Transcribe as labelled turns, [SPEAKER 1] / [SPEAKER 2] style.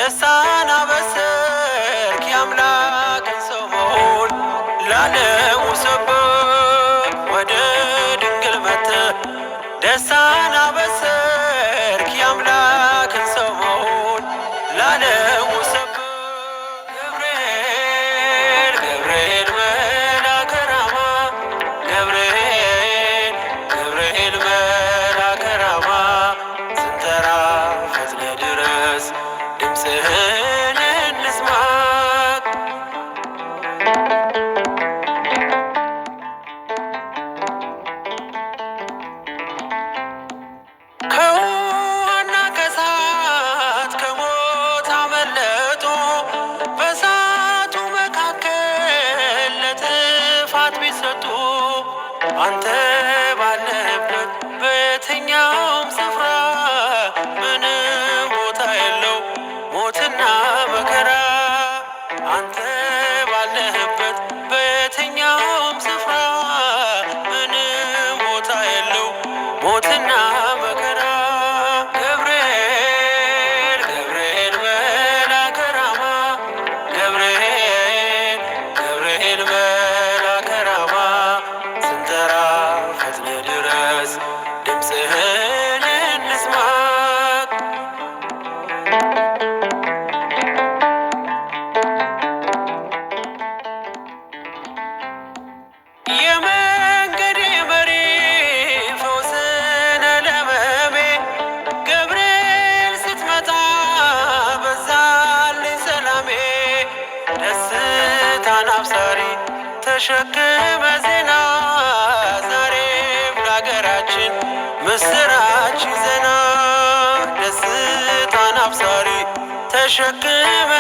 [SPEAKER 1] ደስታን አበሰርክ የአምላክን ሰው መሆን ለዓለሙ ሰበክ ወደ ድንግል መጥተህ ደስታን አበሰርክ የአምላክን ሰው መሆን ለዓለሙ ሰበክ ገብርኤል ገብርኤል መልአከ ራማ ገብርኤል ገብርኤል መልአከ ራማ ስንጠራ ፈጥነህ ድረስ ድምፅህን እንስማ ከውሃና ከእሳት ከሞት አመለጡ በእሳቱ መካከል ለጥፋት ቢሰጡ አንተ ባለህበት በየትኛውም ስፍራ ምንም ቦታ የለው ሞትና መከራ አንተ ባለህበት በየትኛውም ስፍራ ምንም ቦታ የለው ሞትና መከራ ገብርኤል ገብርኤል መልአከ ራማ ገብርኤል ገብርኤል መልአከ ራማ ስንጠራ ፈጥነህ ድረስ ድምፅህን እንስማ የመንገዴ መሪ ፈውስነ ለሕመሜ ገብርኤል ስትመጣ በዛልኝ ሰላሜ ደስታን አብሳሪ ተሸክመ ዜና ዛሬም ለአገራችን ምስራች ይዘና ደስታን አብሳሪ ተሸክመ